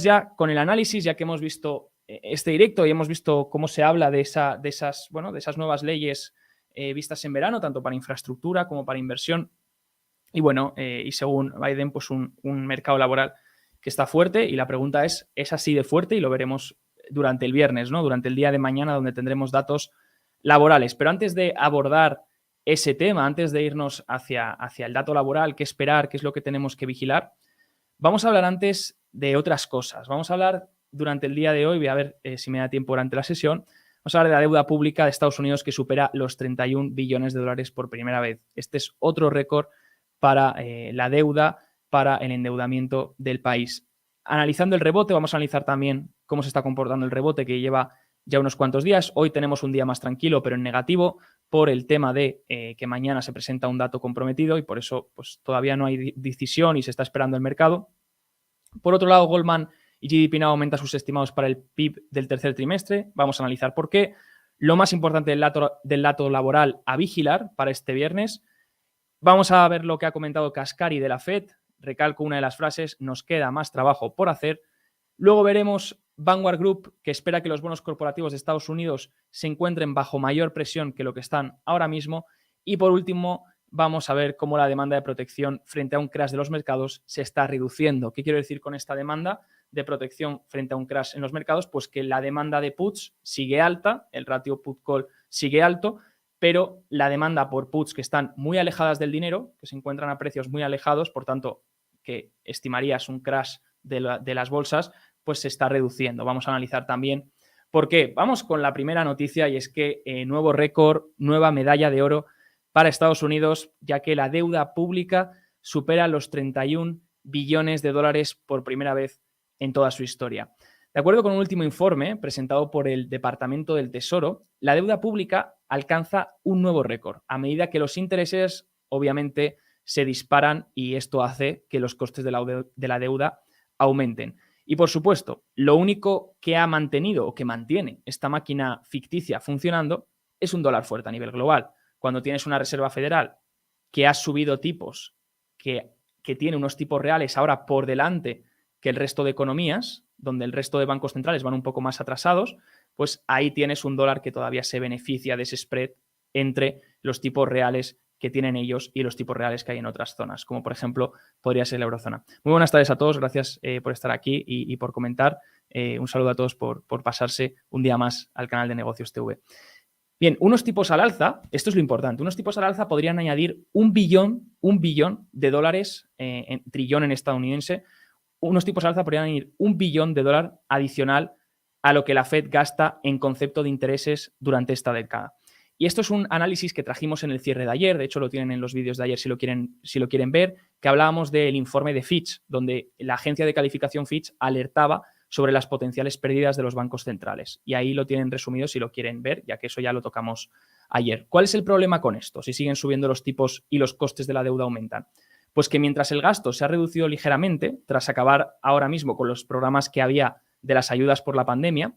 ya con el análisis, ya que hemos visto este directo y hemos visto cómo se habla de esas nuevas leyes vistas en verano, tanto para infraestructura como para inversión. Y bueno, y según Biden, pues un mercado laboral que está fuerte, y la pregunta es así de fuerte, y lo veremos durante el viernes, ¿no? Durante el día de mañana, donde tendremos datos laborales. Pero antes de abordar ese tema, antes de irnos hacia el dato laboral, qué esperar, qué es lo que tenemos que vigilar, vamos a hablar antes de otras cosas. Vamos a hablar durante el día de hoy, voy a ver si me da tiempo durante la sesión, vamos a hablar de la deuda pública de Estados Unidos, que supera los 31 billones de dólares por primera vez. Este es otro récord para la deuda, para el endeudamiento del país. Analizando el rebote, vamos a analizar también cómo se está comportando el rebote, que lleva ya unos cuantos días. Hoy tenemos un día más tranquilo, pero en negativo, por el tema de que mañana se presenta un dato comprometido, y por eso pues, todavía no hay decisión y se está esperando el mercado. Por otro lado, Goldman y GDP Now aumentan sus estimados para el PIB del tercer trimestre. Vamos a analizar por qué. Lo más importante del dato laboral a vigilar para este viernes. Vamos a ver lo que ha comentado Kaspari de la Fed. Recalco una de las frases: nos queda más trabajo por hacer. Luego veremos Vanguard Group, que espera que los bonos corporativos de Estados Unidos se encuentren bajo mayor presión que lo que están ahora mismo. Y por último, vamos a ver cómo la demanda de protección frente a un crash de los mercados se está reduciendo. ¿Qué quiero decir con esta demanda de protección frente a un crash en los mercados? Pues que la demanda de puts sigue alta, el ratio put-call sigue alto, pero la demanda por puts que están muy alejadas del dinero, que se encuentran a precios muy alejados, por tanto, que estimarías un crash de las bolsas, pues se está reduciendo. Vamos a analizar también por qué. Vamos con la primera noticia, y es que nuevo récord, nueva medalla de oro para Estados Unidos, ya que la deuda pública supera los 31 billones de dólares por primera vez en toda su historia. De acuerdo con un último informe presentado por el Departamento del Tesoro, la deuda pública alcanza un nuevo récord a medida que los intereses, obviamente, se disparan, y esto hace que los costes de la deuda aumenten. Y, por supuesto, lo único que ha mantenido o que mantiene esta máquina ficticia funcionando es un dólar fuerte a nivel global. Cuando tienes una Reserva Federal que ha subido tipos, que tiene unos tipos reales ahora por delante que el resto de economías, donde el resto de bancos centrales van un poco más atrasados, pues ahí tienes un dólar que todavía se beneficia de ese spread entre los tipos reales que tienen ellos y los tipos reales que hay en otras zonas, como por ejemplo podría ser la eurozona. Muy buenas tardes a todos, gracias por estar aquí y por comentar. Un saludo a todos por pasarse un día más al canal de Negocios TV. Bien, unos tipos al alza, esto es lo importante, unos tipos al alza podrían añadir un billón de dólares, trillón en estadounidense, unos tipos al alza podrían añadir $1 billón adicional a lo que la Fed gasta en concepto de intereses durante esta década. Y esto es un análisis que trajimos en el cierre de ayer, de hecho lo tienen en los vídeos de ayer si lo quieren ver, que hablábamos del informe de Fitch, donde la agencia de calificación Fitch alertaba sobre las potenciales pérdidas de los bancos centrales. Y ahí lo tienen resumido si lo quieren ver, ya que eso ya lo tocamos ayer. ¿Cuál es el problema con esto? Si siguen subiendo los tipos y los costes de la deuda aumentan. Pues que mientras el gasto se ha reducido ligeramente, tras acabar ahora mismo con los programas que había de las ayudas por la pandemia,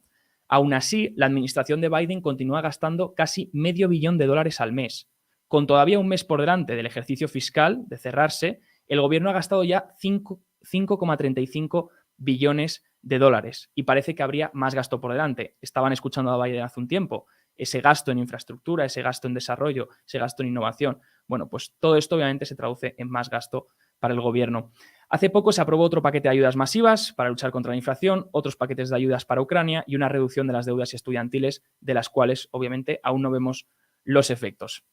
aún así la administración de Biden continúa gastando casi $500 millones al mes. Con todavía un mes por delante del ejercicio fiscal de cerrarse, el gobierno ha gastado ya 5,35 billones de dólares, y parece que habría más gasto por delante. Estaban escuchando a Biden hace un tiempo, ese gasto en infraestructura, ese gasto en desarrollo, ese gasto en innovación. Bueno, pues todo esto obviamente se traduce en más gasto para el gobierno. Hace poco se aprobó otro paquete de ayudas masivas para luchar contra la inflación, otros paquetes de ayudas para Ucrania y una reducción de las deudas estudiantiles, de las cuales obviamente aún no vemos los efectos.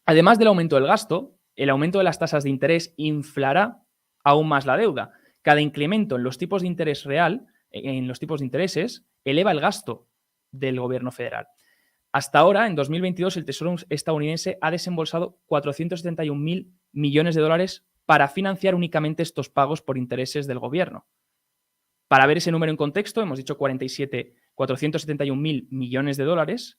Además del aumento del gasto, el aumento de las tasas de interés inflará aún más la deuda. Cada incremento en los tipos de interés real, en los tipos de intereses, eleva el gasto del gobierno federal. Hasta ahora, en 2022, el Tesoro estadounidense ha desembolsado 471.000 millones de dólares para financiar únicamente estos pagos por intereses del gobierno. Para ver ese número en contexto, hemos dicho 471.000 millones de dólares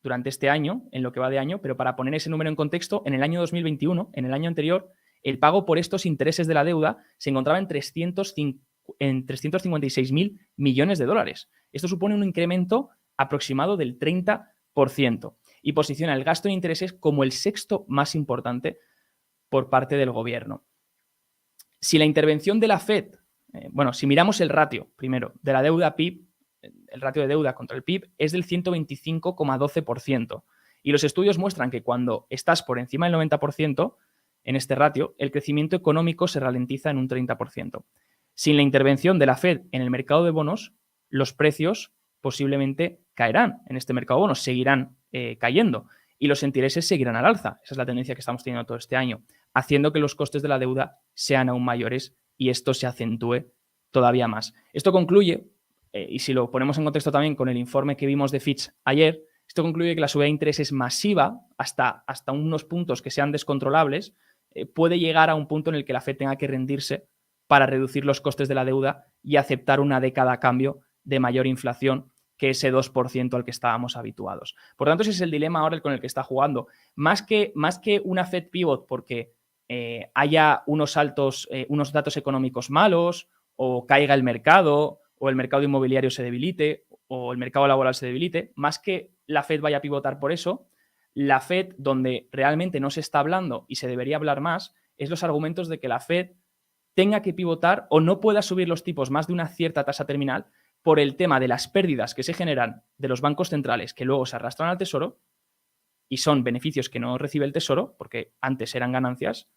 durante este año, en lo que va de año, pero para poner ese número en contexto, en el año 2021, en el año anterior, el pago por estos intereses de la deuda se encontraba en 356.000 millones de dólares. Esto supone un incremento aproximado del 30% y posiciona el gasto en intereses como el sexto más importante por parte del gobierno. Si la intervención de la Fed bueno, si miramos el ratio, primero, de la deuda PIB, el ratio de deuda contra el PIB es del 125,12%. Y los estudios muestran que cuando estás por encima del 90%, en este ratio, el crecimiento económico se ralentiza en un 30%. Sin la intervención de la Fed en el mercado de bonos, los precios posiblemente caerán en este mercado de bonos, seguirán cayendo y los intereses seguirán al alza. Esa es la tendencia que estamos teniendo todo este año, haciendo que los costes de la deuda sean aún mayores y esto se acentúe todavía más. Esto concluye, y si lo ponemos en contexto también con el informe que vimos de Fitch ayer, esto concluye que la subida de interés es masiva hasta unos puntos que sean descontrolables, puede llegar a un punto en el que la Fed tenga que rendirse para reducir los costes de la deuda y aceptar una década a cambio de mayor inflación que ese 2% al que estábamos habituados. Por tanto, ese es el dilema ahora con el que está jugando. Más que una Fed pivot porque haya unos datos económicos malos o caiga el mercado o el mercado inmobiliario se debilite o el mercado laboral se debilite, más que la Fed vaya a pivotar por eso, la Fed, donde realmente no se está hablando y se debería hablar más, es los argumentos de que la Fed tenga que pivotar o no pueda subir los tipos más de una cierta tasa terminal por el tema de las pérdidas que se generan de los bancos centrales que luego se arrastran al tesoro y son beneficios que no recibe el tesoro porque antes eran ganancias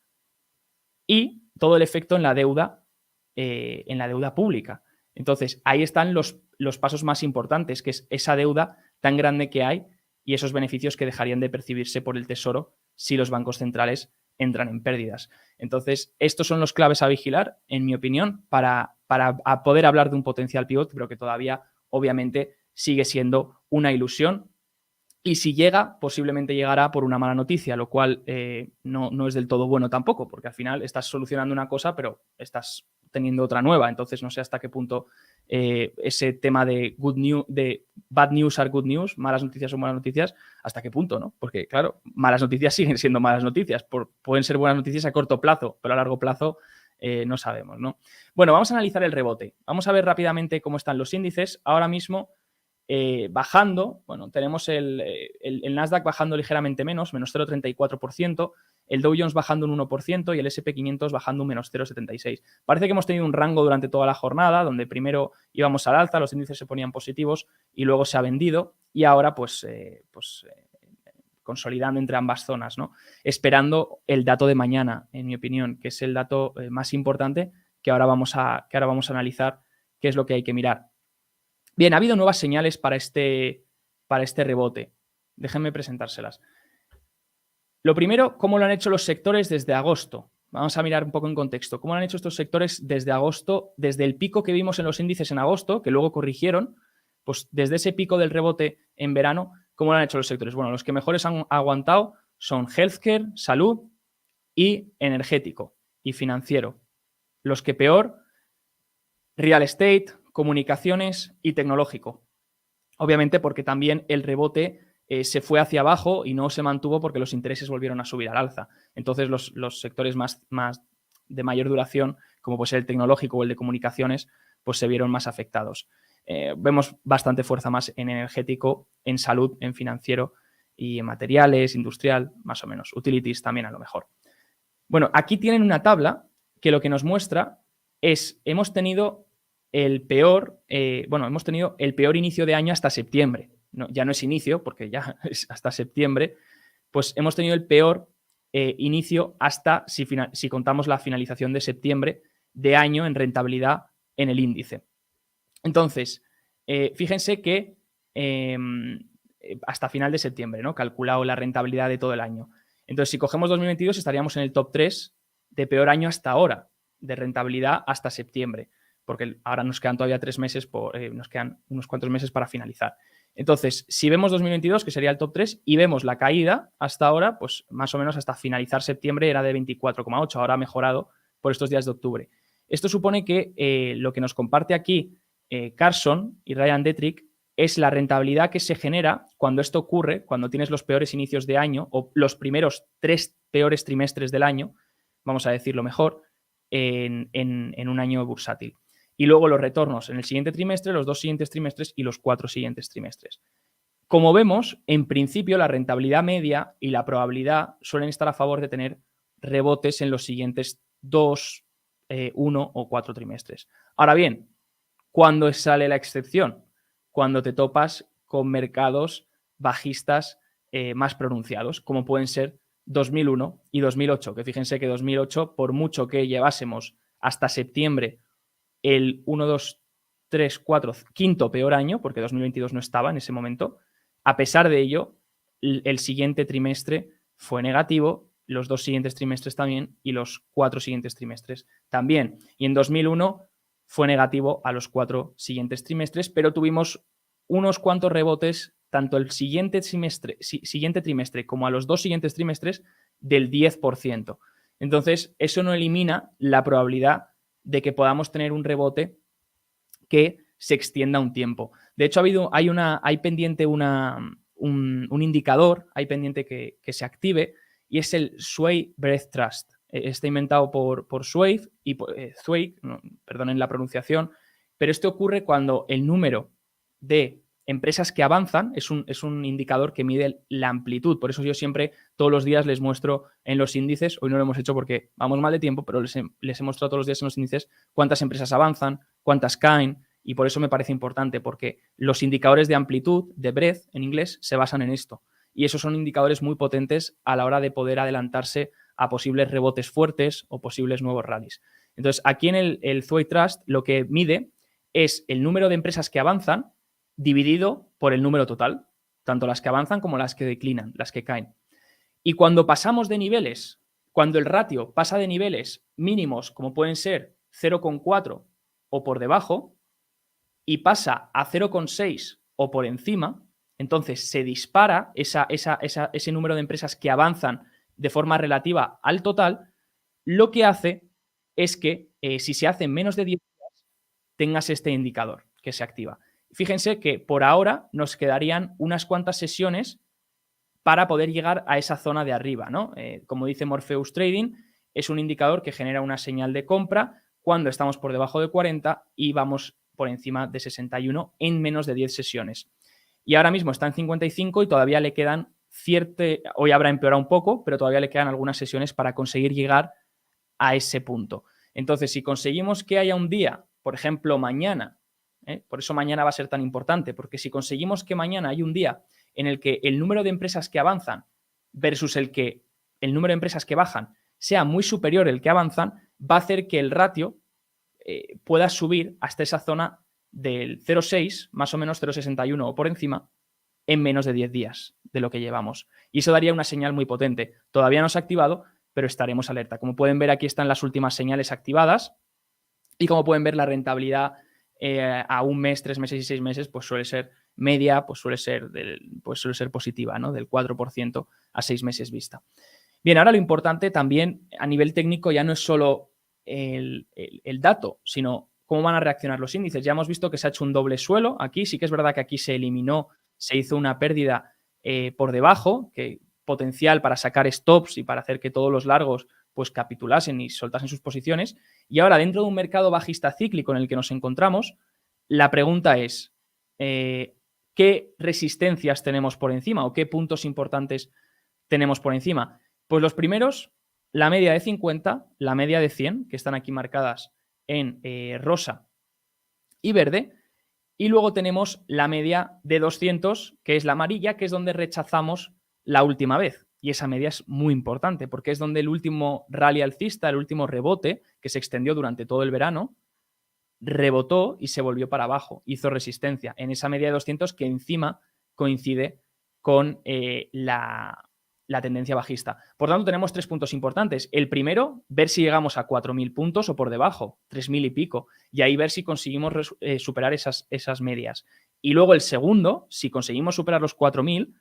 y todo el efecto en la deuda pública. Entonces, ahí están los pasos más importantes, que es esa deuda tan grande que hay y esos beneficios que dejarían de percibirse por el tesoro si los bancos centrales entran en pérdidas. Entonces, estos son los claves a vigilar, en mi opinión, para poder hablar de un potencial pivot, pero que todavía, obviamente, sigue siendo una ilusión. Y si llega, posiblemente llegará por una mala noticia, lo cual no es del todo bueno tampoco, porque al final estás solucionando una cosa, pero estás teniendo otra nueva. Entonces, no sé hasta qué punto ese tema de bad news are good news, malas noticias son buenas noticias, hasta qué punto, ¿no? Porque, claro, malas noticias siguen siendo malas noticias. Pueden ser buenas noticias a corto plazo, pero a largo plazo no sabemos, ¿no? Bueno, vamos a analizar el rebote. Vamos a ver rápidamente cómo están los índices. Ahora mismo, bajando, bueno, tenemos el Nasdaq bajando ligeramente menos 0,34%, el Dow Jones bajando un 1% y el S&P 500 bajando un menos 0,76%. Parece que hemos tenido un rango durante toda la jornada, donde primero íbamos al alza, los índices se ponían positivos y luego se ha vendido y ahora consolidando entre ambas zonas, ¿no? Esperando el dato de mañana, en mi opinión, que es el dato más importante que ahora vamos a analizar qué es lo que hay que mirar. Bien, ha habido nuevas señales para este rebote. Déjenme presentárselas. Lo primero, ¿cómo lo han hecho los sectores desde agosto? Vamos a mirar un poco en contexto. ¿Cómo lo han hecho estos sectores desde agosto? Desde el pico que vimos en los índices en agosto, que luego corrigieron, pues desde ese pico del rebote en verano, ¿cómo lo han hecho los sectores? Bueno, los que mejores han aguantado son healthcare, salud y energético y financiero. Los que peor, real estate, comunicaciones y tecnológico. Obviamente porque también el rebote se fue hacia abajo y no se mantuvo porque los intereses volvieron a subir al alza. Entonces los sectores más de mayor duración, como puede ser el tecnológico o el de comunicaciones, pues se vieron más afectados. Vemos bastante fuerza más en energético, en salud, en financiero y en materiales, industrial, más o menos. Utilities también a lo mejor. Bueno, aquí tienen una tabla que lo que nos muestra es, hemos tenido el peor inicio de año hasta septiembre. No, ya no es inicio, porque ya es hasta septiembre. Pues hemos tenido el peor inicio hasta, si contamos la finalización de septiembre de año en rentabilidad en el índice. Entonces, fíjense que hasta final de septiembre, ¿no? Calculado la rentabilidad de todo el año. Entonces, si cogemos 2022, estaríamos en el top 3 de peor año hasta ahora, de rentabilidad hasta septiembre, porque ahora nos quedan todavía 3 meses, nos quedan unos cuantos meses para finalizar. Entonces, si vemos 2022, que sería el top 3, y vemos la caída hasta ahora, pues más o menos hasta finalizar septiembre era de 24,8, ahora ha mejorado por estos días de octubre. Esto supone que lo que nos comparte aquí Carson y Ryan Detrick es la rentabilidad que se genera cuando esto ocurre, cuando tienes los peores inicios de año o los primeros 3 peores trimestres del año, vamos a decirlo mejor, en un año bursátil. Y luego los retornos en el siguiente trimestre, los 2 siguientes trimestres y los 4 siguientes trimestres. Como vemos, en principio la rentabilidad media y la probabilidad suelen estar a favor de tener rebotes en los siguientes 2, 1 o 4 trimestres. Ahora bien, ¿cuándo sale la excepción? Cuando te topas con mercados bajistas más pronunciados, como pueden ser 2001 y 2008, que fíjense que 2008, por mucho que llevásemos hasta septiembre el 1, 2, 3, 4, quinto peor año, porque 2022 no estaba en ese momento, a pesar de ello, el siguiente trimestre fue negativo, los 2 siguientes trimestres también y los 4 siguientes trimestres también. Y en 2001 fue negativo a los 4 siguientes trimestres, pero tuvimos unos cuantos rebotes tanto el siguiente trimestre como a los 2 siguientes trimestres del 10%. Entonces, eso no elimina la probabilidad de que podamos tener un rebote que se extienda un tiempo. De hecho, hay pendiente un indicador, hay pendiente que se active, y es el Sway Breath Trust. Está inventado por Sway, perdonen la pronunciación, pero esto ocurre cuando el número de empresas que avanzan es un indicador que mide la amplitud. Por eso yo siempre, todos los días, les muestro en los índices, hoy no lo hemos hecho porque vamos mal de tiempo, pero les he mostrado todos los días en los índices cuántas empresas avanzan, cuántas caen, y por eso me parece importante, porque los indicadores de amplitud, de breadth en inglés, se basan en esto. Y esos son indicadores muy potentes a la hora de poder adelantarse a posibles rebotes fuertes o posibles nuevos rallies. Entonces, aquí en el Sway Trust lo que mide es el número de empresas que avanzan dividido por el número total, tanto las que avanzan como las que declinan, las que caen. Y cuando pasamos de niveles, cuando el ratio pasa de niveles mínimos, como pueden ser 0,4 o por debajo, y pasa a 0,6 o por encima, entonces se dispara ese número de empresas que avanzan de forma relativa al total, lo que hace es que si se hacen menos de 10 días, tengas este indicador que se activa. Fíjense que por ahora nos quedarían unas cuantas sesiones para poder llegar a esa zona de arriba, ¿no? Como dice Morpheus Trading, es un indicador que genera una señal de compra cuando estamos por debajo de 40 y vamos por encima de 61 en menos de 10 sesiones. Y ahora mismo está en 55 y todavía le quedan hoy habrá empeorado un poco, pero todavía le quedan algunas sesiones para conseguir llegar a ese punto. Entonces, si conseguimos que haya un día, por ejemplo, mañana, por eso mañana va a ser tan importante, porque si conseguimos que mañana hay un día en el que el número de empresas que avanzan versus el número de empresas que bajan sea muy superior al que avanzan, va a hacer que el ratio pueda subir hasta esa zona del 0,6, más o menos 0,61 o por encima, en menos de 10 días de lo que llevamos. Y eso daría una señal muy potente. Todavía no se ha activado, pero estaremos alerta. Como pueden ver, aquí están las últimas señales activadas y como pueden ver, la rentabilidad a un mes, 3 meses y 6 meses, pues suele ser media, pues suele ser positiva, ¿no? Del 4% a 6 meses vista. Bien, ahora lo importante también a nivel técnico ya no es solo el dato, sino cómo van a reaccionar los índices. Ya hemos visto que se ha hecho un doble suelo aquí. Sí que es verdad que aquí se eliminó, se hizo una pérdida por debajo, que potencial para sacar stops y para hacer que todos los largos pues capitulasen y soltasen sus posiciones. Y ahora, dentro de un mercado bajista cíclico en el que nos encontramos, la pregunta es, ¿qué resistencias tenemos por encima o qué puntos importantes tenemos por encima? Pues los primeros, la media de 50, la media de 100, que están aquí marcadas en rosa y verde, y luego tenemos la media de 200, que es la amarilla, que es donde rechazamos la última vez. Y esa media es muy importante porque es donde el último rally alcista, el último rebote, que se extendió durante todo el verano, rebotó y se volvió para abajo, hizo resistencia en esa media de 200 que encima coincide con la tendencia bajista. Por tanto, tenemos 3 puntos importantes. El primero, ver si llegamos a 4.000 puntos o por debajo, 3.000 y pico, y ahí ver si conseguimos superar esas medias. Y luego el segundo, si conseguimos superar los 4.000,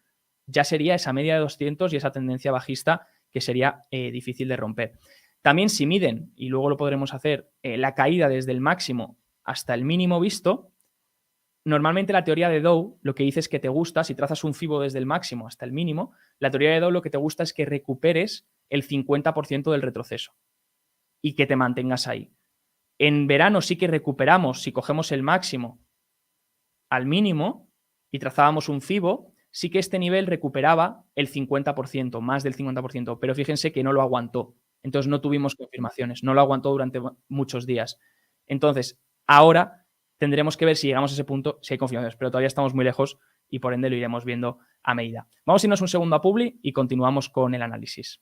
ya sería esa media de 200 y esa tendencia bajista que sería difícil de romper. También si miden, y luego lo podremos hacer, la caída desde el máximo hasta el mínimo visto, normalmente la teoría de Dow lo que dice es que te gusta, si trazas un FIBO desde el máximo hasta el mínimo, la teoría de Dow lo que te gusta es que recuperes el 50% del retroceso y que te mantengas ahí. En verano sí que recuperamos, si cogemos el máximo al mínimo y trazábamos un FIBO, sí que este nivel recuperaba el 50%, más del 50%, pero fíjense que no lo aguantó. Entonces no tuvimos confirmaciones, no lo aguantó durante muchos días. Entonces, Ahora tendremos que ver si llegamos a ese punto, si hay confirmaciones, pero todavía estamos muy lejos y por ende lo iremos viendo a medida. Vamos a irnos un segundo a Publi y continuamos con el análisis.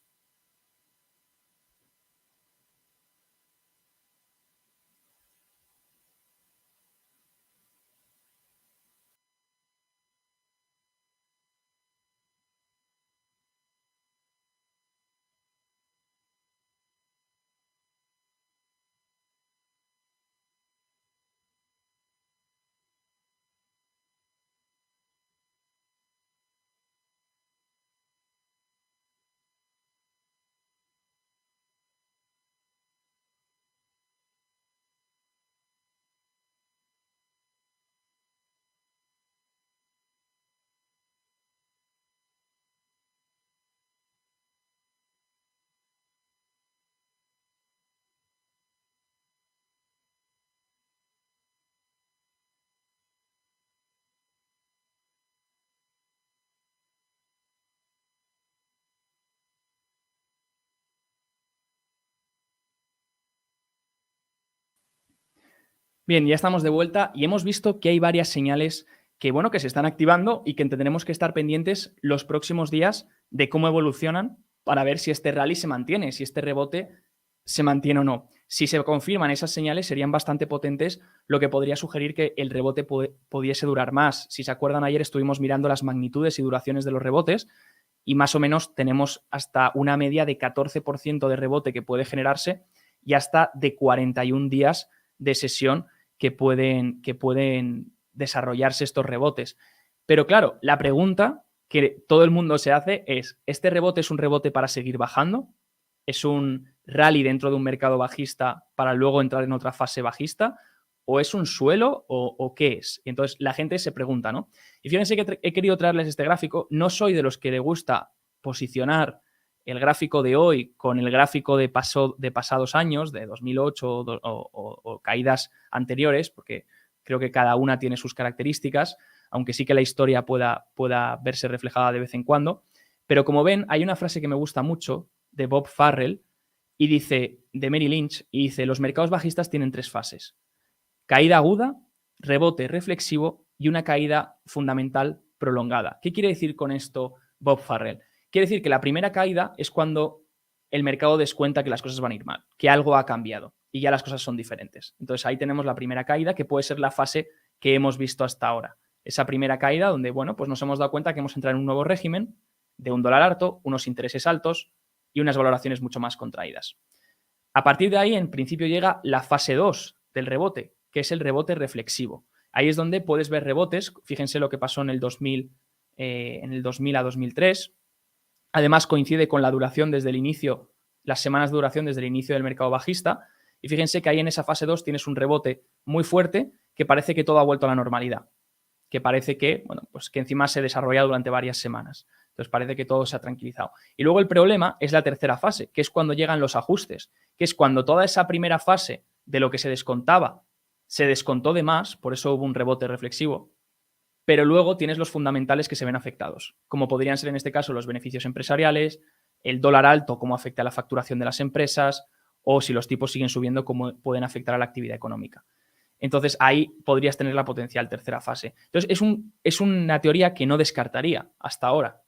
Bien, ya estamos de vuelta y hemos visto que hay varias señales que, bueno, que se están activando y que tendremos que estar pendientes los próximos días de cómo evolucionan para ver si este rally se mantiene, si este rebote se mantiene o no. Si se confirman esas señales, serían bastante potentes, lo que podría sugerir que el rebote pudiese durar más. Si se acuerdan, ayer estuvimos mirando las magnitudes y duraciones de los rebotes y más o menos tenemos hasta una media de 14% de rebote que puede generarse y hasta de 41 días de sesión que pueden desarrollarse estos rebotes. Pero claro, la pregunta que todo el mundo se hace es, ¿este rebote es un rebote para seguir bajando? ¿Es un rally dentro de un mercado bajista para luego entrar en otra fase bajista? ¿O es un suelo o qué es? Y entonces la gente se pregunta, ¿no? Y fíjense que he querido traerles este gráfico. No soy de los que le gusta posicionar el gráfico de hoy con el gráfico de pasados años, de 2008 o caídas anteriores, porque creo que cada una tiene sus características, aunque sí que la historia pueda verse reflejada de vez en cuando. Pero como ven, hay una frase que me gusta mucho de Bob Farrell y dice, de Mary Lynch, y dice, los mercados bajistas tienen 3 fases: caída aguda, rebote reflexivo y una caída fundamental prolongada. ¿Qué quiere decir con esto Bob Farrell? Quiere decir que la primera caída es cuando el mercado descuenta que las cosas van a ir mal, que algo ha cambiado y ya las cosas son diferentes. Entonces ahí tenemos la primera caída, que puede ser la fase que hemos visto hasta ahora. Esa primera caída donde, bueno, pues nos hemos dado cuenta que hemos entrado en un nuevo régimen de un dólar alto, unos intereses altos y unas valoraciones mucho más contraídas. A partir de ahí, en principio, llega la fase 2 del rebote, que es el rebote reflexivo. Ahí es donde puedes ver rebotes. Fíjense lo que pasó en el 2000 a 2003. Además, coincide con la duración desde el inicio, las semanas de duración desde el inicio del mercado bajista. Y fíjense que ahí en esa fase 2 tienes un rebote muy fuerte que parece que todo ha vuelto a la normalidad, que parece que, bueno, pues que encima se desarrolla durante varias semanas. Entonces parece que todo se ha tranquilizado. Y luego el problema es la tercera fase, que es cuando llegan los ajustes, que es cuando toda esa primera fase de lo que se descontaba se descontó de más, por eso hubo un rebote reflexivo, pero luego tienes los fundamentales que se ven afectados, como podrían ser en este caso los beneficios empresariales, el dólar alto, cómo afecta a la facturación de las empresas, o si los tipos siguen subiendo, cómo pueden afectar a la actividad económica. Entonces ahí podrías tener la potencial tercera fase. Entonces es una teoría que no descartaría hasta ahora.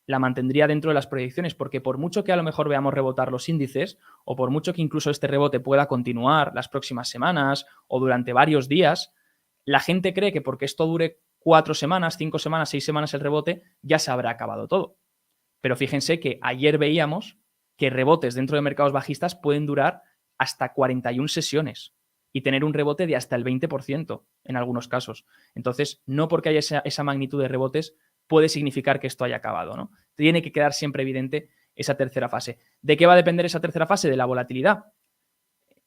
La mantendría dentro de las proyecciones, porque por mucho que a lo mejor veamos rebotar los índices, o por mucho que incluso este rebote pueda continuar las próximas semanas o durante varios días, la gente cree que porque esto dure 4 semanas, 5 semanas, 6 semanas el rebote, ya se habrá acabado todo. Pero fíjense que ayer veíamos que rebotes dentro de mercados bajistas pueden durar hasta 41 sesiones y tener un rebote de hasta el 20% en algunos casos. Entonces, no porque haya esa magnitud de rebotes puede significar que esto haya acabado, ¿no? Tiene que quedar siempre evidente esa tercera fase. ¿De qué va a depender esa tercera fase? De la volatilidad.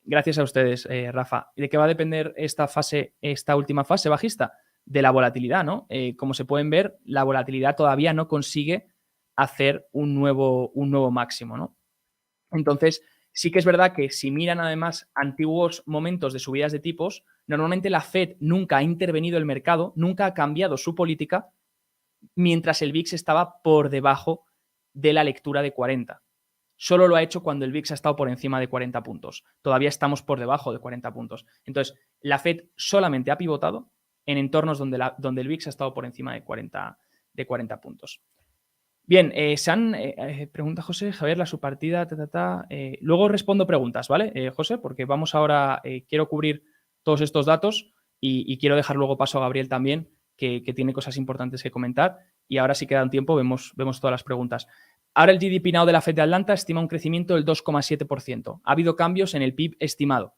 Gracias a ustedes, Rafa. ¿De qué va a depender esta última fase bajista? De la volatilidad, ¿no? Como se pueden ver, la volatilidad todavía no consigue hacer un nuevo máximo, ¿no? Entonces, sí que es verdad que si miran además antiguos momentos de subidas de tipos, normalmente la Fed nunca ha intervenido el mercado, nunca ha cambiado su política, mientras el VIX estaba por debajo de la lectura de 40. solo lo ha hecho cuando el VIX ha estado por encima de 40 puntos. Todavía estamos por debajo de 40 puntos. Entonces, la Fed solamente ha pivotado en entornos donde el VIX ha estado por encima de 40 puntos. Bien, pregunta José, Javier, su partida, luego respondo preguntas, ¿vale, José? Porque vamos ahora, quiero cubrir todos estos datos y quiero dejar luego paso a Gabriel también, que tiene cosas importantes que comentar. Y ahora, si queda un tiempo, vemos todas las preguntas. Ahora el GDP Now de la Fed de Atlanta estima un crecimiento del 2,7%. Ha habido cambios en el PIB estimado.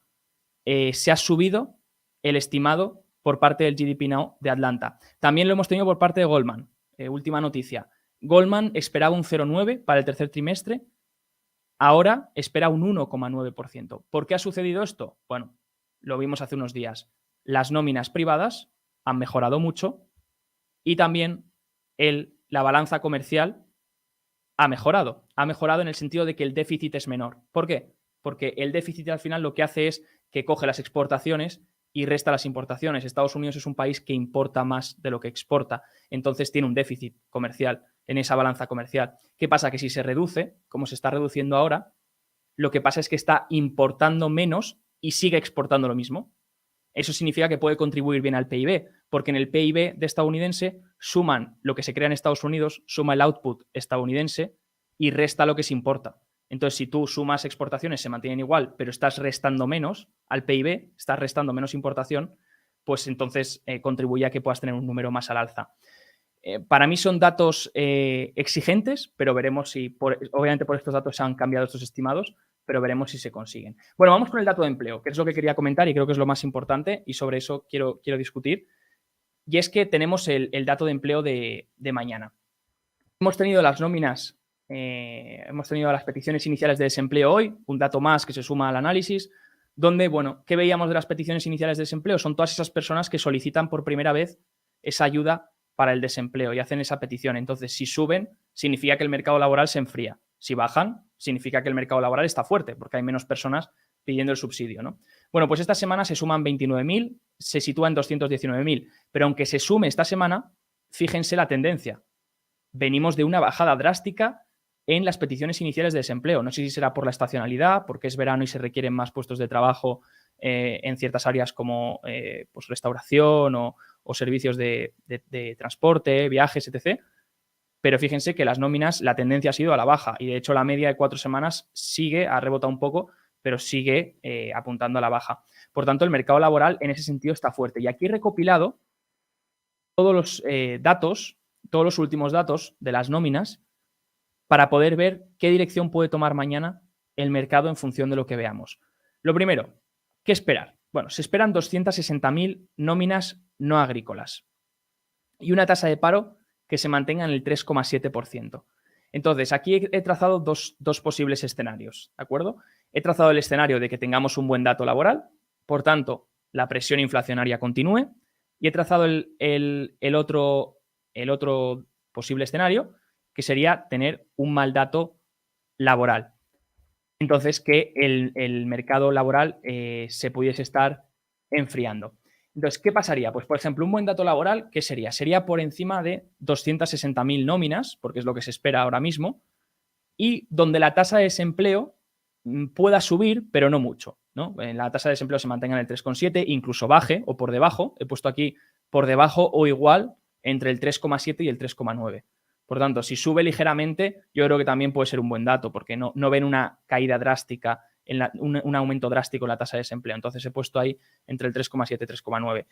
Se ha subido el estimado por parte del GDP Now de Atlanta. También lo hemos tenido por parte de Goldman. Última noticia. Goldman esperaba un 0,9 para el tercer trimestre, ahora espera un 1,9%. ¿Por qué ha sucedido esto? Bueno, lo vimos hace unos días. Las nóminas privadas han mejorado mucho y también la balanza comercial ha mejorado. Ha mejorado en el sentido de que el déficit es menor. ¿Por qué? Porque el déficit al final lo que hace es que coge las exportaciones y resta las importaciones. Estados Unidos es un país que importa más de lo que exporta, entonces tiene un déficit comercial en esa balanza comercial. ¿Qué pasa? Que si se reduce, como se está reduciendo ahora, lo que pasa es que está importando menos y sigue exportando lo mismo. Eso significa que puede contribuir bien al PIB, porque en el PIB de estadounidense suman lo que se crea en Estados Unidos, suma el output estadounidense y resta lo que se importa. Entonces, si tú sumas exportaciones, se mantienen igual, pero estás restando menos al PIB, estás restando menos importación, pues entonces contribuye a que puedas tener un número más al alza. Para mí son datos exigentes, pero veremos si, obviamente por estos datos se han cambiado estos estimados, pero veremos si se consiguen. Bueno, vamos con el dato de empleo, que es lo que quería comentar y creo que es lo más importante y sobre eso quiero discutir. Y es que tenemos el dato de empleo de mañana. Hemos tenido las nóminas, hemos tenido las peticiones iniciales de desempleo hoy, un dato más que se suma al análisis, donde, bueno, ¿qué veíamos de las peticiones iniciales de desempleo? Son todas esas personas que solicitan por primera vez esa ayuda para el desempleo y hacen esa petición. Entonces, si suben, significa que el mercado laboral se enfría. Si bajan, significa que el mercado laboral está fuerte, porque hay menos personas pidiendo el subsidio, ¿no? Bueno, pues esta semana se suman 29.000, se sitúa en 219.000, pero aunque se sume esta semana, fíjense la tendencia. Venimos de una bajada drástica en las peticiones iniciales de desempleo. No sé si será por la estacionalidad, porque es verano y se requieren más puestos de trabajo en ciertas áreas como pues restauración o servicios de transporte, viajes, etc. Pero fíjense que las nóminas, la tendencia ha sido a la baja y de hecho la media de 4 semanas ha rebotado un poco, pero sigue apuntando a la baja. Por tanto, el mercado laboral en ese sentido está fuerte. Y aquí he recopilado todos los datos, todos los últimos datos de las nóminas para poder ver qué dirección puede tomar mañana el mercado en función de lo que veamos. Lo primero, ¿qué esperar? Bueno, se esperan 260.000 nóminas no agrícolas y una tasa de paro que se mantenga en el 3,7%. Entonces, aquí he trazado dos posibles escenarios, ¿de acuerdo? He trazado el escenario de que tengamos un buen dato laboral, por tanto, la presión inflacionaria continúe, y he trazado el otro posible escenario, que sería tener un mal dato laboral. Entonces, que el mercado laboral se pudiese estar enfriando. Entonces, ¿qué pasaría? Pues, por ejemplo, un buen dato laboral, ¿qué sería? Sería por encima de 260.000 nóminas, porque es lo que se espera ahora mismo, y donde la tasa de desempleo pueda subir, pero no mucho, ¿no? La tasa de desempleo se mantenga en el 3,7, incluso baje o por debajo. He puesto aquí por debajo o igual entre el 3,7 y el 3,9. Por tanto, si sube ligeramente, yo creo que también puede ser un buen dato, porque no ven una caída drástica, un aumento drástico en la tasa de desempleo. Entonces he puesto ahí entre el 3,7 y 3,9.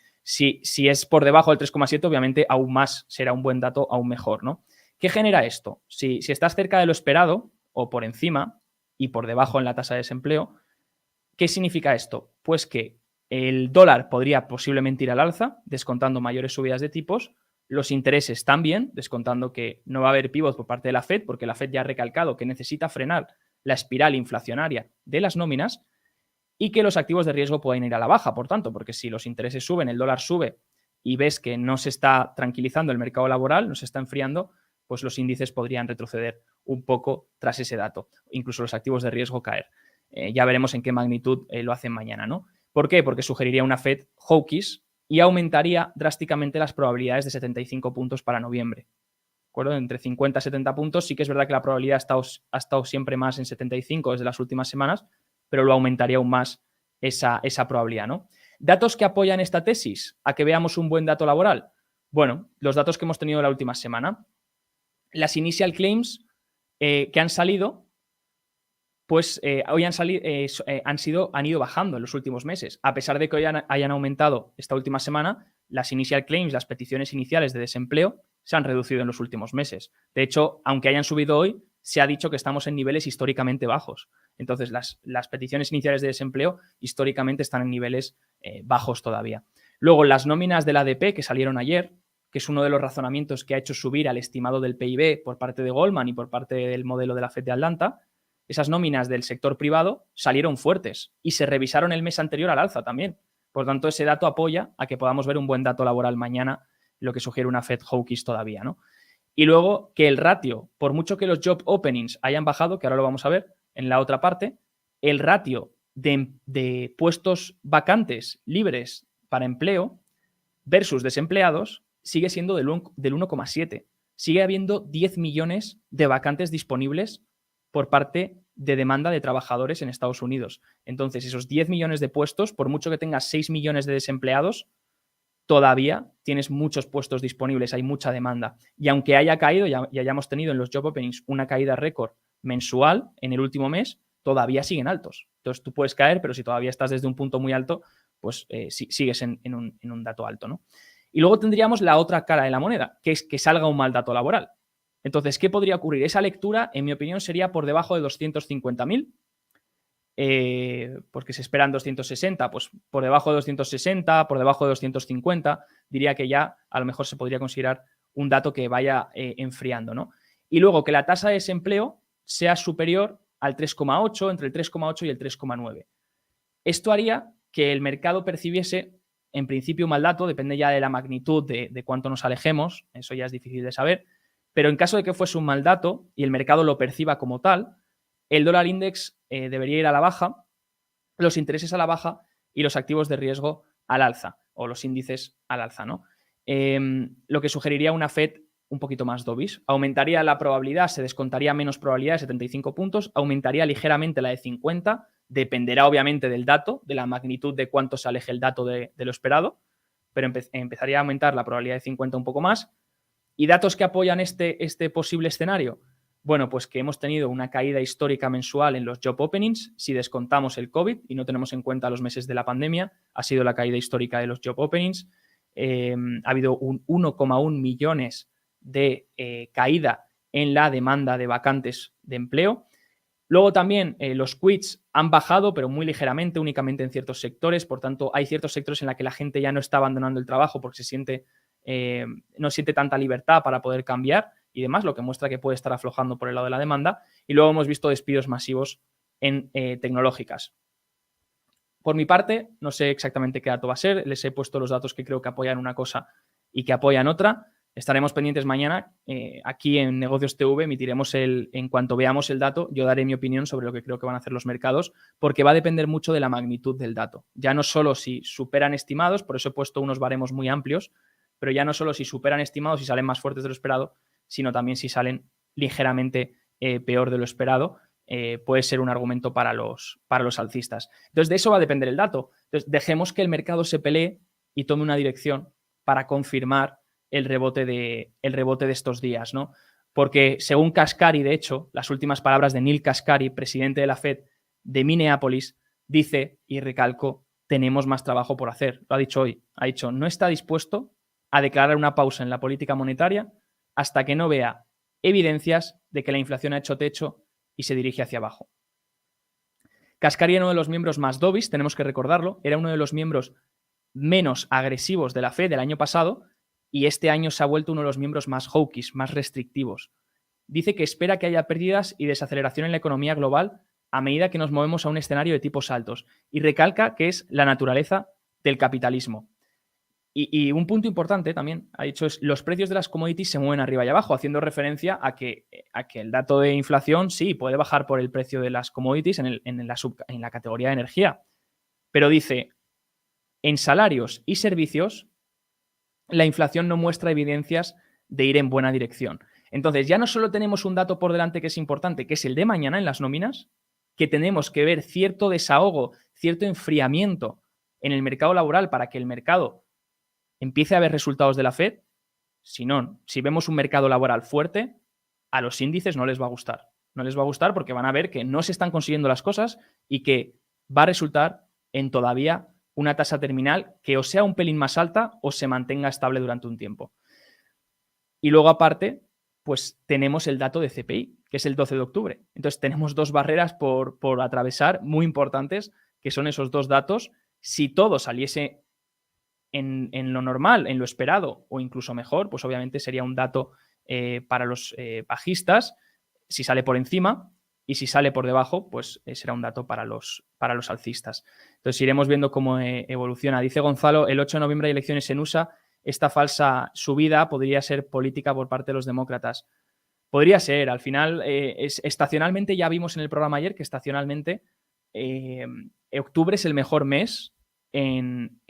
Si es por debajo del 3,7, obviamente aún más será un buen dato, aún mejor, ¿no? ¿Qué genera esto? Si estás cerca de lo esperado o por encima y por debajo en la tasa de desempleo, ¿qué significa esto? Pues que el dólar podría posiblemente ir al alza, descontando mayores subidas de tipos, los intereses también, descontando que no va a haber pivot por parte de la Fed, porque la Fed ya ha recalcado que necesita frenar la espiral inflacionaria de las nóminas, y que los activos de riesgo pueden ir a la baja, por tanto, porque si los intereses suben, el dólar sube y ves que no se está tranquilizando el mercado laboral, no se está enfriando, pues los índices podrían retroceder un poco tras ese dato, incluso los activos de riesgo caer. Ya veremos en qué magnitud lo hacen mañana, ¿no? ¿Por qué? Porque sugeriría una Fed hawkish y aumentaría drásticamente las probabilidades de 75 puntos para noviembre. acuerdo? Entre 50 y 70 puntos. Sí que es verdad que la probabilidad ha estado siempre más en 75 desde las últimas semanas, pero lo aumentaría aún más esa probabilidad, ¿no? ¿Datos que apoyan esta tesis a que veamos un buen dato laboral? Bueno, los datos que hemos tenido la última semana. Las initial claims que han salido, pues hoy han ido bajando en los últimos meses. A pesar de que hoy hayan aumentado esta última semana, las initial claims, las peticiones iniciales de desempleo, se han reducido en los últimos meses. De hecho, aunque hayan subido hoy, se ha dicho que estamos en niveles históricamente bajos. Entonces, las peticiones iniciales de desempleo históricamente están en niveles bajos todavía. Luego, las nóminas del ADP que salieron ayer, que es uno de los razonamientos que ha hecho subir al estimado del PIB por parte de Goldman y por parte del modelo de la Fed de Atlanta, esas nóminas del sector privado salieron fuertes y se revisaron el mes anterior al alza también. Por tanto, ese dato apoya a que podamos ver un buen dato laboral mañana, lo que sugiere una Fed hawkish todavía, ¿no? Y luego que el ratio, por mucho que los job openings hayan bajado, que ahora lo vamos a ver en la otra parte, el ratio de puestos vacantes libres para empleo versus desempleados sigue siendo del 1,7. Sigue habiendo 10 millones de vacantes disponibles por parte de demanda de trabajadores en Estados Unidos. Entonces, esos 10 millones de puestos, por mucho que tengas 6 millones de desempleados, todavía tienes muchos puestos disponibles, hay mucha demanda. Y aunque haya caído y hayamos tenido en los job openings una caída récord mensual en el último mes, todavía siguen altos. Entonces, tú puedes caer, pero si todavía estás desde un punto muy alto, pues sigues en un dato alto, ¿no? Y luego tendríamos la otra cara de la moneda, que es que salga un mal dato laboral. Entonces, ¿qué podría ocurrir? Esa lectura, en mi opinión, sería por debajo de 250.000, porque se esperan 260, pues por debajo de 260, por debajo de 250, diría que ya a lo mejor se podría considerar un dato que vaya enfriando, ¿no? Y luego que la tasa de desempleo sea superior al 3,8, entre el 3,8 y el 3,9. Esto haría que el mercado percibiese, en principio, un mal dato, depende ya de la magnitud de cuánto nos alejemos, eso ya es difícil de saber, pero en caso de que fuese un mal dato y el mercado lo perciba como tal, el dólar index debería ir a la baja, los intereses a la baja y los activos de riesgo al alza, o los índices al alza, ¿no? Lo que sugeriría una Fed un poquito más dovish. Aumentaría la probabilidad, se descontaría menos probabilidad de 75 puntos, aumentaría ligeramente la de 50, dependerá obviamente del dato, de la magnitud de cuánto se aleje el dato de lo esperado, pero empezaría a aumentar la probabilidad de 50 un poco más. ¿Y datos que apoyan este posible escenario? Bueno, pues que hemos tenido una caída histórica mensual en los job openings. Si descontamos el COVID y no tenemos en cuenta los meses de la pandemia, ha sido la caída histórica de los job openings. Ha habido un 1,1 millones de caída en la demanda de vacantes de empleo. Luego también los quits han bajado, pero muy ligeramente, únicamente en ciertos sectores. Por tanto, hay ciertos sectores en los que la gente ya no está abandonando el trabajo porque no siente tanta libertad para poder cambiar y demás, lo que muestra que puede estar aflojando por el lado de la demanda. Y luego hemos visto despidos masivos en tecnológicas. Por mi parte, no sé exactamente qué dato va a ser. Les he puesto los datos que creo que apoyan una cosa y que apoyan otra. Estaremos pendientes mañana. Aquí en Negocios TV emitiremos en cuanto veamos el dato, yo daré mi opinión sobre lo que creo que van a hacer los mercados, porque va a depender mucho de la magnitud del dato. Ya no solo si superan estimados, por eso he puesto unos baremos muy amplios, pero ya no solo si superan estimados y salen más fuertes de lo esperado, sino también si salen ligeramente peor de lo esperado. Puede ser un argumento para los alcistas. Entonces, de eso va a depender el dato. Entonces, dejemos que el mercado se pelee y tome una dirección para confirmar el rebote de estos días, ¿no? Porque según Kashkari, de hecho, las últimas palabras de Neil Kashkari, presidente de la Fed de Minneapolis, dice, y recalco, tenemos más trabajo por hacer. Lo ha dicho hoy. Ha dicho, no está dispuesto a declarar una pausa en la política monetaria hasta que no vea evidencias de que la inflación ha hecho techo y se dirige hacia abajo. Kashkari era uno de los miembros más dovish, tenemos que recordarlo, era uno de los miembros menos agresivos de la Fed del año pasado y este año se ha vuelto uno de los miembros más hawkish, más restrictivos. Dice que espera que haya pérdidas y desaceleración en la economía global a medida que nos movemos a un escenario de tipos altos y recalca que es la naturaleza del capitalismo. Y un punto importante también, ha dicho, es los precios de las commodities se mueven arriba y abajo, haciendo referencia a que el dato de inflación sí puede bajar por el precio de las commodities en la categoría de energía. Pero dice, en salarios y servicios, la inflación no muestra evidencias de ir en buena dirección. Entonces, ya no solo tenemos un dato por delante que es importante, que es el de mañana en las nóminas, que tenemos que ver cierto desahogo, cierto enfriamiento en el mercado laboral para que el mercado empiece a ver resultados de la Fed. Si no, si vemos un mercado laboral fuerte, a los índices no les va a gustar. No les va a gustar porque van a ver que no se están consiguiendo las cosas y que va a resultar en todavía una tasa terminal que o sea un pelín más alta o se mantenga estable durante un tiempo. Y luego, aparte, pues tenemos el dato de CPI, que es el 12 de octubre. Entonces, tenemos dos barreras por atravesar muy importantes, que son esos dos datos. Si todo saliese en lo normal, en lo esperado o incluso mejor, pues obviamente sería un dato para los bajistas si sale por encima, y si sale por debajo, pues será un dato para los alcistas. Entonces iremos viendo cómo evoluciona. Dice Gonzalo, el 8 de noviembre hay elecciones en USA, esta falsa subida podría ser política por parte de los demócratas. Podría ser, al final, estacionalmente ya vimos en el programa ayer que estacionalmente octubre es el mejor mes en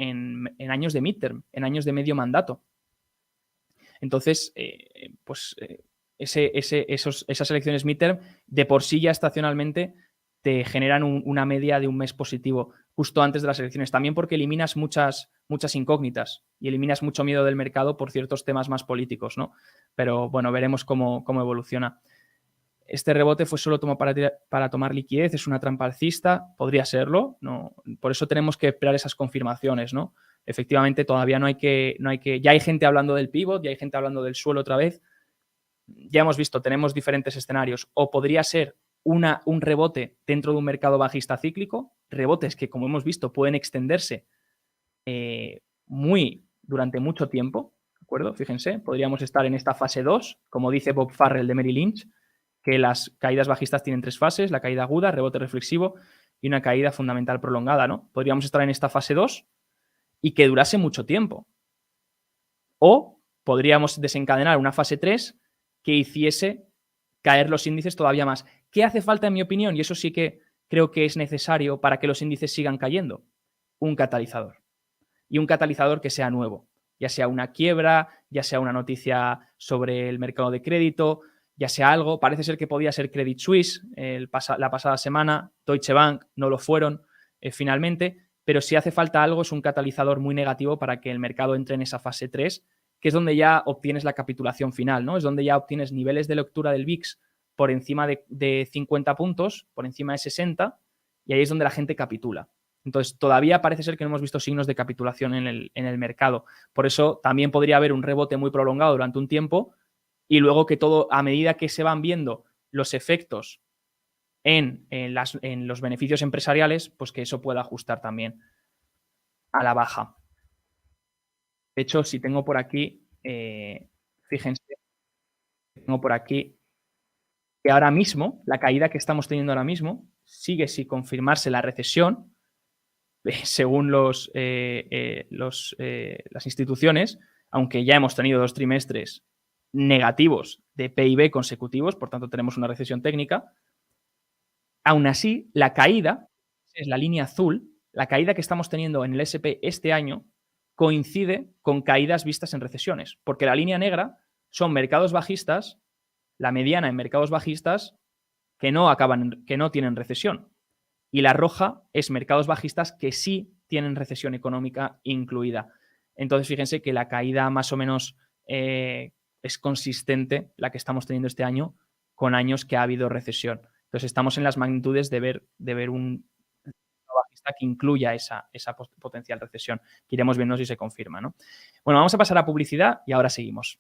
años de midterm, en años de medio mandato. Entonces, esas elecciones midterm de por sí ya estacionalmente te generan una media de un mes positivo justo antes de las elecciones. También porque eliminas muchas incógnitas y eliminas mucho miedo del mercado por ciertos temas más políticos, ¿no? Pero bueno, veremos cómo evoluciona. Este rebote fue solo para tomar liquidez, es una trampa alcista, podría serlo, ¿no? Por eso tenemos que esperar esas confirmaciones, ¿no? Efectivamente, todavía ya hay gente hablando del pivot, ya hay gente hablando del suelo otra vez. Ya hemos visto, tenemos diferentes escenarios. O podría ser un rebote dentro de un mercado bajista cíclico, rebotes que, como hemos visto, pueden extenderse durante mucho tiempo, ¿de acuerdo? Fíjense, podríamos estar en esta fase 2, como dice Bob Farrell de Merrill Lynch, que las caídas bajistas tienen tres fases, la caída aguda, rebote reflexivo y una caída fundamental prolongada, ¿no? Podríamos estar en esta fase 2 y que durase mucho tiempo. O podríamos desencadenar una fase 3 que hiciese caer los índices todavía más. ¿Qué hace falta, en mi opinión? Y eso sí que creo que es necesario para que los índices sigan cayendo. Un catalizador. Y un catalizador que sea nuevo. Ya sea una quiebra, ya sea una noticia sobre el mercado de crédito, ya sea algo. Parece ser que podía ser Credit Suisse la pasada semana. Deutsche Bank no lo fueron finalmente. Pero si hace falta algo, es un catalizador muy negativo para que el mercado entre en esa fase 3, que es donde ya obtienes la capitulación final, ¿no? Es donde ya obtienes niveles de lectura del VIX por encima de 50 puntos, por encima de 60, y ahí es donde la gente capitula. Entonces, todavía parece ser que no hemos visto signos de capitulación en el mercado. Por eso, también podría haber un rebote muy prolongado durante un tiempo y luego que todo, a medida que se van viendo los efectos en los beneficios empresariales, pues que eso pueda ajustar también a la baja. De hecho, si tengo por aquí, fíjense, tengo por aquí que ahora mismo, la caída que estamos teniendo ahora mismo, sigue sin confirmarse la recesión, según las instituciones, aunque ya hemos tenido 2 trimestres negativos de PIB consecutivos, por tanto tenemos una recesión técnica. Aún así, la caída, es la línea azul, la caída que estamos teniendo en el S&P este año coincide con caídas vistas en recesiones, porque la línea negra son mercados bajistas, la mediana en mercados bajistas que no tienen recesión, y la roja es mercados bajistas que sí tienen recesión económica incluida. Entonces, fíjense que la caída más o menos es consistente, la que estamos teniendo este año, con años que ha habido recesión. Entonces, estamos en las magnitudes de ver un bajista que incluya esa potencial recesión, que iremos viendo si se confirma, ¿no? Bueno, vamos a pasar a publicidad y ahora seguimos.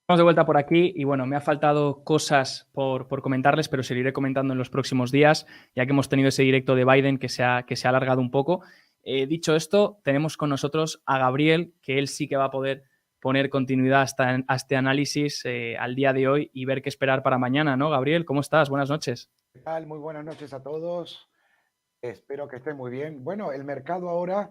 Estamos de vuelta por aquí y bueno, me ha faltado cosas por comentarles, pero se lo iré comentando en los próximos días, ya que hemos tenido ese directo de Biden que se ha alargado un poco. Dicho esto, tenemos con nosotros a Gabriel, que él sí que va a poder poner continuidad a este análisis al día de hoy y ver qué esperar para mañana, ¿no? Gabriel, ¿cómo estás? Buenas noches. ¿Qué tal? Muy buenas noches a todos. Espero que estén muy bien. Bueno, el mercado ahora